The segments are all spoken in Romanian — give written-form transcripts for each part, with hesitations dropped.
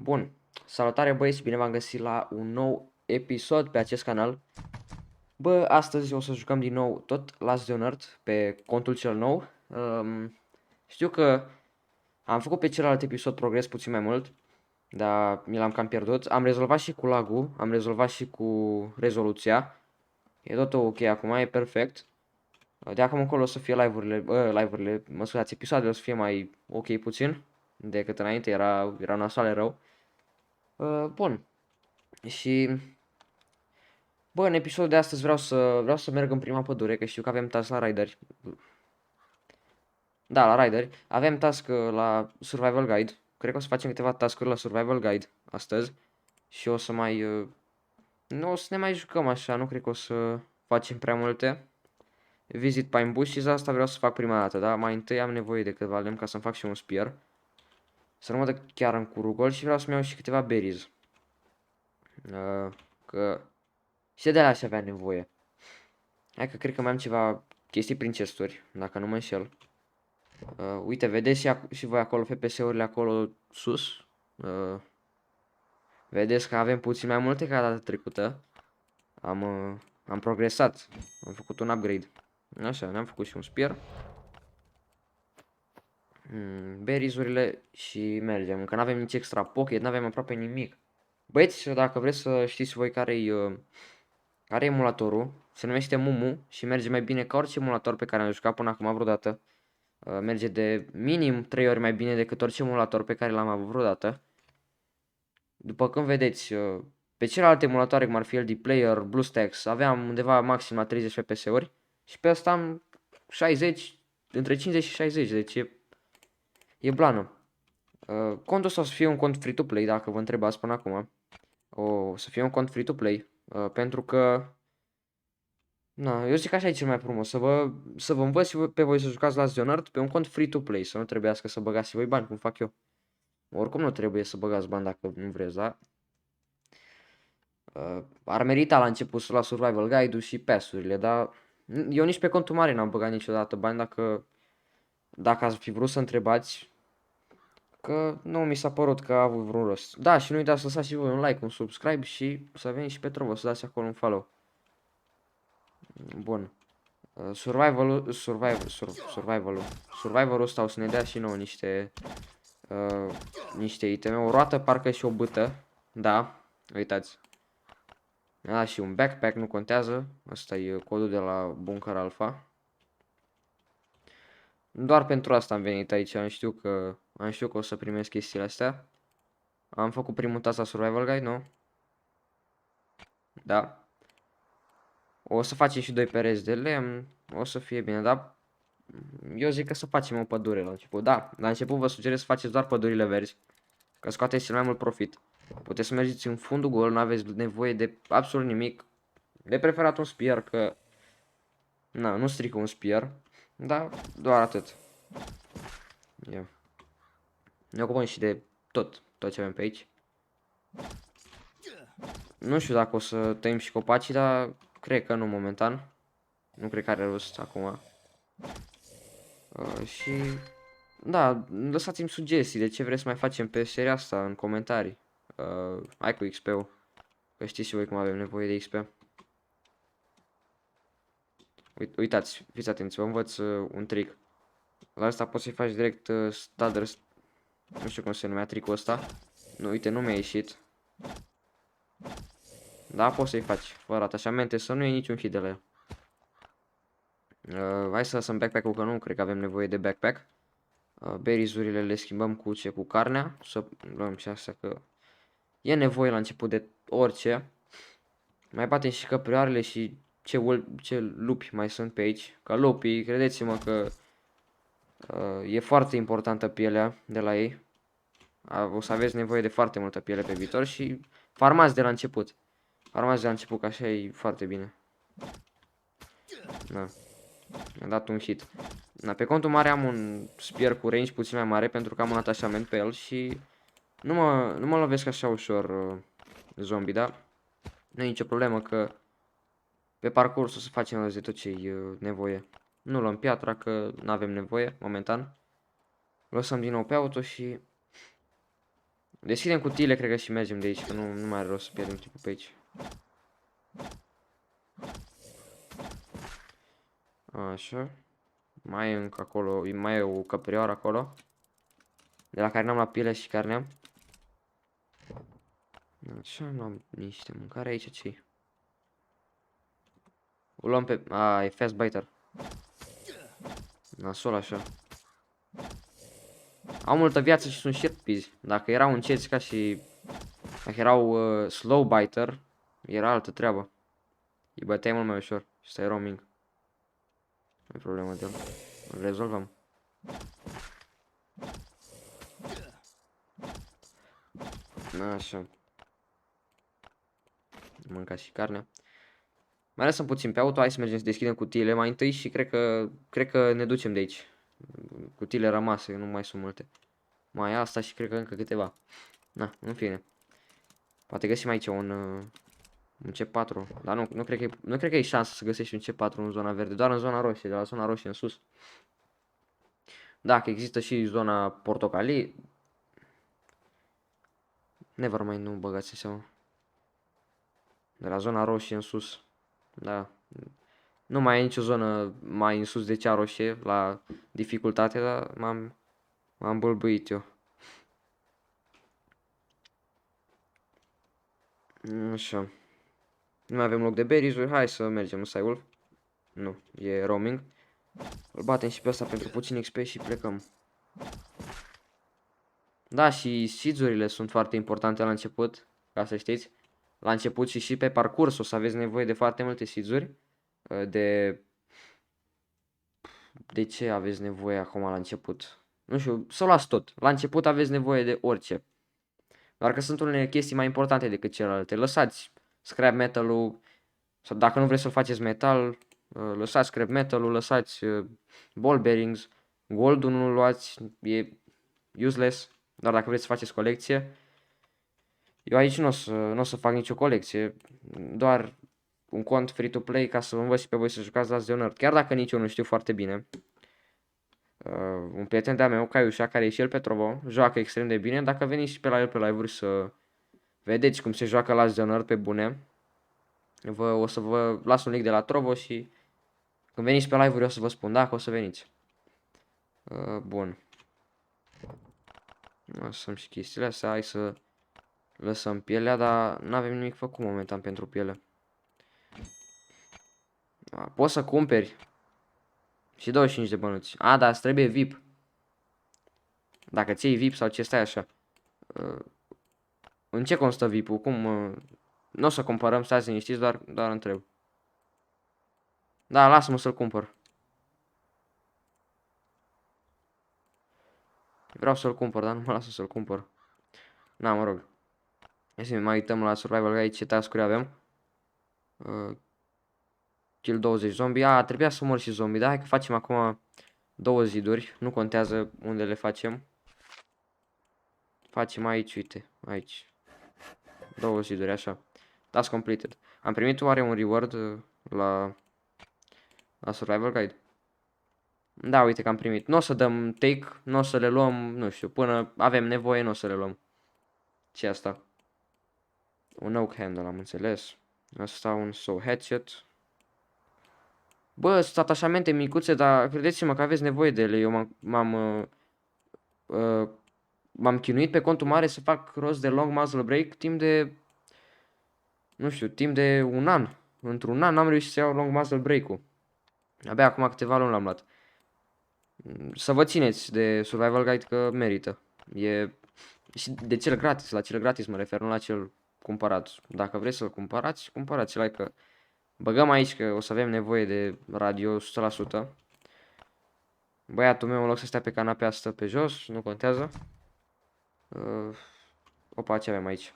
Bun, salutare băieți, bine v-am găsit la un nou episod pe acest canal. Bă, astăzi o să jucăm din nou tot Last de Unearth pe contul cel nou. Știu că am făcut pe celălalt episod progres puțin mai mult, dar mi l-am cam pierdut. Am rezolvat și cu lag-ul, am rezolvat și cu rezoluția. E tot ok acum, e perfect. De acum încolo o să fie live-urile, mă scuzați, episoadele o să fie mai ok puțin decât înainte, era nasoale rău. Bun. Și, bă, în episodul de astăzi vreau să merg în prima pădure, că știu că avem task la Raideri. Da, la Raideri. Avem task la Survival Guide. Cred că o să facem câteva task-uri la Survival Guide astăzi. Și o să mai... nu o să ne mai jucăm așa, nu cred că o să facem prea multe. Visit Pine Bushes, asta vreau să fac prima dată, da? Mai întâi am nevoie de câteva lemn ca să-mi fac și un spear. Să nu mă dă chiar în curugol și vreau să-mi iau și câteva berries. Că și de alea aș avea nevoie. Hai că cred că mai am ceva chestii prin chesturi, dacă nu mă înșel. Uite, vedeți și voi acolo FPS-urile acolo sus. Vedeți că avem puțin mai multe ca data trecută. Am progresat. Am făcut un upgrade. Așa, ne-am făcut și un spear. Berries-urile și mergem. Încă n-avem nici extra pocket, n-avem aproape nimic. Băieți, dacă vreți să știți voi care e emulatorul, se numește Mumu și merge mai bine ca orice emulator pe care am jucat până acum vreodată. Merge de minim 3 ori mai bine decât orice emulator pe care l-am avut vreodată. După cum vedeți, pe celelalte emulatoare, cum ar fi LD Player, BlueStacks, aveam undeva maxim la 30 FPS-uri și pe asta am 60, între 50 și 60, deci e blană. Contul ăsta o să fie un cont free-to-play, dacă vă întrebați până acum. O să fie un cont free-to-play, pentru că na, eu zic că așa e cel mai frumos, să vă învăț pe voi să jucați la Zionard pe un cont free-to-play, să nu trebuiască să băgați și voi bani, cum fac eu. Oricum nu trebuie să băgați bani dacă nu vreți, da? Ar merita la început să la Survival Guide-ul și pass-urile, dar eu nici pe contul mare n-am băgat niciodată bani dacă ați fi vrut să întrebați, că nu mi s-a părut că a avut vreun rost. Da, și nu uitați să lăsați și voi un like, un subscribe și să veniți și pe Trovo să dați acolo un follow. Bun. Survivalul ăsta o să ne dea și nouă niște iteme, o roată, parcă și o bâtă. Da, uitați. Da, și un backpack, nu contează. Asta e codul de la Bunker Alpha. Doar pentru asta am venit aici, am știut că o să primesc chestiile astea. Am făcut primul task la Survival Guide, nu? Da. O să facem și 2 pereți de lemn, o să fie bine, dar eu zic că să facem o pădure la început. Da, la început vă sugerez să faceți doar pădurile verzi, că scoateți cel mai mult profit. Puteți să mergeți în fundul gol, nu aveți nevoie de absolut nimic. De preferat un spear, că na, nu strică un spear, dar doar atât. Ia. Ne ocupăm și de tot ce avem pe aici. Nu știu dacă o să tăiem și copacii, dar cred că nu momentan. Nu cred că are rost acum. Și da, lăsați-mi sugestii de ce vreți să mai facem pe seria asta în comentarii. Hai cu XP-ul, că știți și voi cum avem nevoie de XP. Uitați, fiți atenți, vă învăț un trick. La asta poți să-i faci direct stutter, nu știu cum se numea tricul ăsta. Nu, uite, nu mi-a ieșit. Da, poți să-i faci, fără atașamente, să nu iei niciun hit de la el. Hai să lăsăm backpack-ul, că nu cred că avem nevoie de backpack. Berries-urile le schimbăm cu carnea, să luăm și astea, că e nevoie la început de orice. Mai batem și căprioarele și ce lupi mai sunt pe aici. Ca lupii, credeți-mă că e foarte importantă pielea de la ei. O să aveți nevoie de foarte multă piele pe viitor și farmați de la început. Farmați de la început, că așa e foarte bine. Da. Am dat un hit. Da, pe contul mare am un spear cu range puțin mai mare pentru că am un atașament pe el și nu mă lovesc așa ușor zombie, da? Nu e nicio problemă că pe parcurs o să facem de tot ce e nevoie. Nu luăm piatra că nu avem nevoie momentan. Lăsăm din nou pe auto și Deschidem cutiile, cred că și mergem de aici, că nu mai are rost să pierdem timpul pe aici. Așa. Mai e încă acolo, mai e o căprioară acolo. De la care n-am luat piele și carnea. Așa, am luat niște mâncare aici, ce-i? O luăm pe... A, e fast biter. Nasol așa. Au multă viață și sunt și rapizi. Dacă erau înceți ca și... Dacă erau slow biter, era altă treabă. Îi băteai mult mai ușor. Și stai roaming. Nu e problemă de el. Îl rezolvăm. Așa. Mânca și carnea. Mai lăsăm puțin pe auto, hai să mergem să deschidem cutiile mai întâi și cred că ne ducem de aici. Cutiile rămase, nu mai sunt multe. Mai asta și cred că încă câteva. Na, în fine. Poate găsim aici un C4. Dar nu cred că e șansă să găsești un C4 în zona verde. Doar în zona roșie, de la zona roșie în sus. Dacă există și zona portocalii. Nevermind, nu băgați în seama. De la zona roșie în sus. Da. Nu mai e nicio zonă mai în sus de cea roșie la dificultate, dar m-am bâlbâit eu. Așa. Nu mai avem loc de berries-uri, hai să mergem în Cywolf. Nu, e roaming. Îl batem și pe ăsta pentru puțin XP și plecăm. Da, și seeds-urile sunt foarte importante la început, ca să știți. La început și pe parcurs o să aveți nevoie de foarte multe seeds-uri. De ce aveți nevoie acum la început? Nu știu, să o las tot. La început aveți nevoie de orice. Doar că sunt unele chestii mai importante decât celelalte. Lăsați scrap metal-ul, sau dacă nu vreți să-l faceți metal, lăsați scrap metal-ul, lăsați ball bearings, gold-ul nu luați, e useless, dar dacă vreți să faceți colecție, eu aici nu o să fac nicio colecție, doar un cont free-to-play ca să vă învăț și pe voi să jucați Last Unearth, chiar dacă nici eu nu știu foarte bine. Un prieten de-a meu, Caiușa, care e și el pe Trovo, joacă extrem de bine. Dacă veniți și pe la el pe live-uri să vedeți cum se joacă Last Unearth pe bune, o să vă las un link de la Trovo și când veniți pe live-uri o să vă spun dacă o să veniți. Bun. Lăsăm și chestiile astea, hai să lăsăm pielea, dar nu avem nimic făcut momentan pentru piele. Poți să cumperi și 25 de bănuți. Dar îți trebuie VIP. Dacă ți iei VIP sau ce, stai așa. În ce constă VIP-ul? Cum? Nu o să comparăm, stați liniștiți, doar întreb. Da, lasă-mă să-l cumpăr. Vreau să-l cumpăr, dar nu mă lasă să-l cumpăr. Na, mă rog. Hai să mai uităm la Survival Guide ce task-uri avem. Kill 20 zombie. Trebuia să mor și zombie, da? Hai că facem acum 2 ziduri. Nu contează unde le facem. Facem aici, uite, aici. 2 ziduri, așa. Task completed. Am primit oare un reward la Survival Guide? Da, uite că am primit. Nu o să dăm take, nu o să le luăm, nu știu, până avem nevoie, nu o să le luăm. Ce asta? Un oak handle, am înțeles. Asta un saw hatchet. Bă, sunt atașamente micuțe, dar credeți-mă că aveți nevoie de ele. Eu m-am chinuit pe contul mare să fac rost de long muzzle break timp de, nu știu, timp de un an. Într-un an n-am reușit să iau long muzzle break-ul. Abia acum câteva luni l-am luat. Să vă țineți de Survival Guide că merită. E și de cel gratis, la cel gratis mă refer, nu la cel cumpărat. Dacă vreți să-l cumpărați-l, hai că băgăm aici că o să avem nevoie de radio 100%. Băiatul meu, în loc să stea pe canapea, stă pe jos, nu contează. Opa, ce avem aici?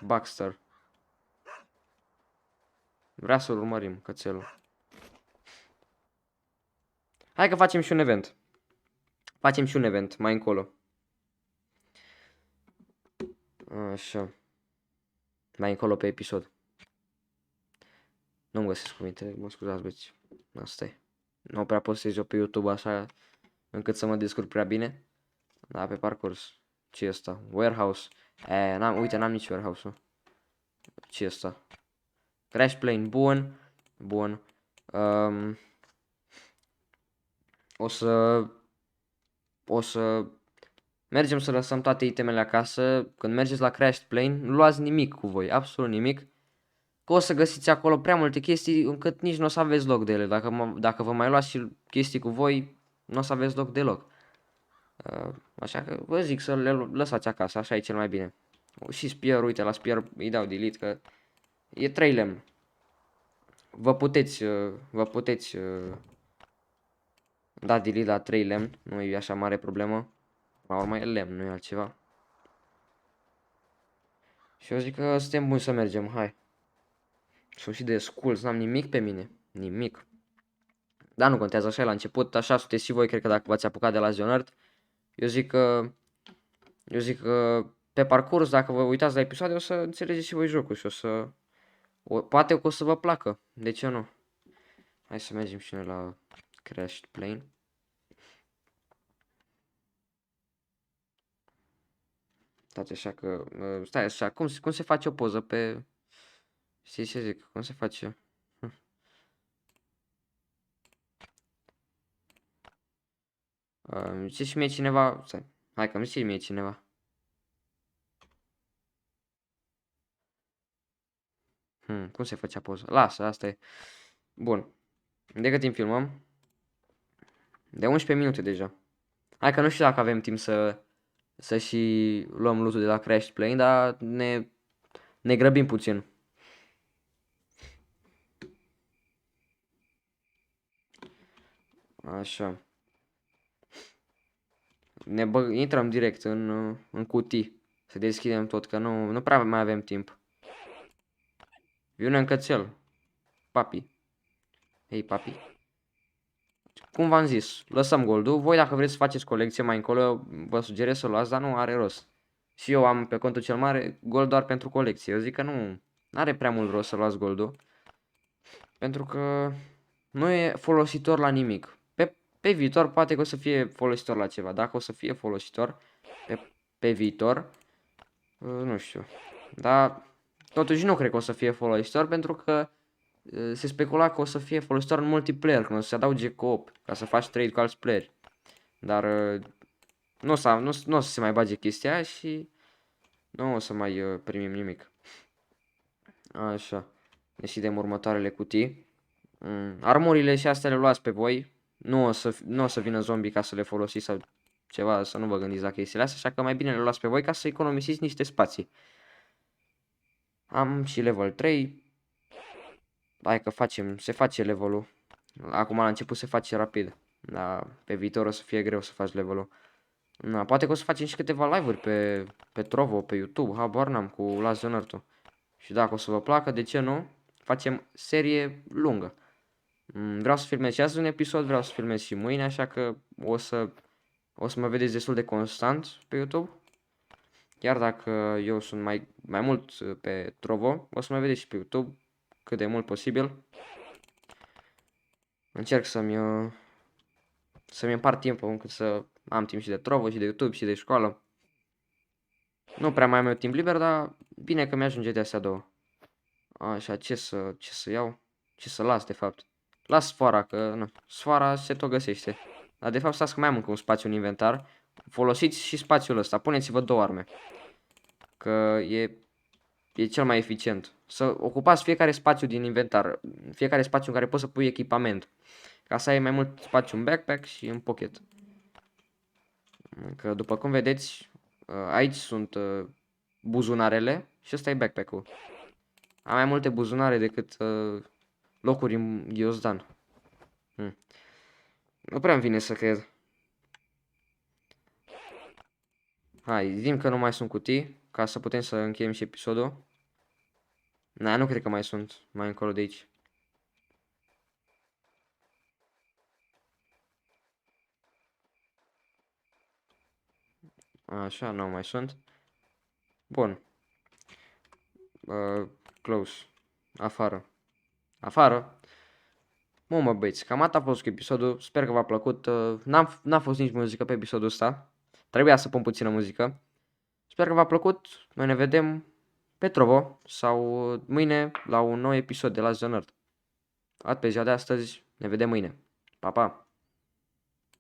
Baxter. Vrea să-l urmărim, cățelul. Hai că facem și un event. Facem și un event mai încolo. Așa. Mai încolo pe episod. Nu-mi găsesc cuvinte, mă scuzați, băieți. Asta e. Nu prea postez eu pe YouTube așa încât să mă descurc prea bine. Dar pe parcurs. Ce e asta? Warehouse. Uite, n-am nici warehouse-ul. Ce e asta? Crash plane, bun. Bun. O să... O să... Mergem să lăsăm toate itemele acasă. Când mergeți la Crash plane, nu luați nimic cu voi. Absolut nimic. Că o să găsiți acolo prea multe chestii încât nici nu o să aveți loc de ele. Dacă vă mai luați și chestii cu voi, nu o să aveți loc deloc. Așa că vă zic să le lăsați acasă, așa e cel mai bine. Și Spear, uite, la Spear îi dau delete că e 3 lemn. Vă puteți da delete la 3 lemn, nu e așa mare problemă. La urmă e lemn, nu e altceva. Și eu zic că suntem buni să mergem, hai. Sunt și de sculls, n-am nimic pe mine, nimic. Dar nu contează, așa e la început, așa sunteți și voi, cred că dacă v-ați apucat de la Zionart. Eu zic că pe parcurs, dacă vă uitați la episoade, o să înțelegeți și voi jocul și poate că o să vă placă. De ce nu? Hai să mergem și noi la Crashed Plane. Stați așa că... Stai așa, cum se face o poză pe... Știi ce zic? Cum se face? Zice și mie cineva... Stai, hai că îmi zice mie cineva. Cum se făcea poză? Lasă, asta e. Bun. De cât timp filmăm? De 11 minute deja. Hai că nu știu dacă avem timp să și luăm loot de la Crash Plane, dar ne grăbim puțin. Așa. Intrăm direct în cutii. Să deschidem tot, că nu prea mai avem timp. Vine un cățel. Papi. Hei, papi. Cum v-am zis, lăsăm goldul. Voi dacă vreți să faceți colecție mai încolo, vă sugerez să luați, dar nu are rost. Și eu am pe contul cel mare gold doar pentru colecție. Eu zic că nu are prea mult rost să luați goldul. Pentru că nu e folositor la nimic. Pe viitor poate că o să fie folositor la ceva. Dacă o să fie folositor pe viitor, nu știu. Dar totuși nu cred că o să fie folositor pentru că se specula că o să fie folositor în multiplayer, când o să se adauge co-op, ca să faci trade cu alți playeri. Dar nu o să se mai bage chestia aia și nu o să mai primim nimic. Așa. Deschidem următoarele cutii. Armurile și astea le luați pe voi. Nu o să vină zombie ca să le folosiți sau ceva, să nu vă gândiți la chestiile astea, așa că mai bine le luați pe voi ca să economisiți niște spații. Am și level 3. Hai că se face levelul. Acum la început se face rapid. Dar pe viitor o să fie greu să faci levelul. Poate că o să facem și câteva live-uri pe Trovo, pe YouTube, habar n-am, cu Last Zionartul. Și dacă o să vă placă, de ce nu? Facem serie lungă. Vreau să filmez și azi un episod, vreau să filmez și mâine, așa că o să mă vedeți destul de constant pe YouTube. Chiar dacă eu sunt mai mult pe Trovo, o să mă vedeți și pe YouTube cât de mult posibil. Încerc să-mi împart timpul încât să am timp și de Trovo, și de YouTube, și de școală. Nu prea mai am eu timp liber, dar bine că mi-ajunge de astea două. Așa, ce să iau? Ce să las, de fapt? Las sfoara, că nu, sfoara se tot găsește. Dar de fapt stați că mai am încă un spațiu în inventar. Folosiți și spațiul ăsta, puneți-vă două arme. Că e cel mai eficient. Să ocupați fiecare spațiu din inventar. Fiecare spațiu în care poți să pui echipament. Ca să ai mai mult spațiu în backpack și în pocket. Că după cum vedeți, aici sunt buzunarele și ăsta e backpack-ul. Am mai multe buzunare decât locuri în ghiozdan. Nu prea îmi vine să cred. Hai, zim că nu mai sunt cutii, ca să putem să încheiem și episodul. Nu cred că mai sunt mai încolo de aici. Așa, nu mai sunt. Bun. Close. Afară. Afară. Mă băieți, cam atât a fost cu episodul. Sper că v-a plăcut. N-a fost nici muzică pe episodul ăsta. Trebuia să pun puțină muzică. Sper că v-a plăcut. Noi ne vedem pe Trovo sau mâine la un nou episod de la The Nerd. Atât pe ziua de astăzi. Ne vedem mâine. Pa, pa!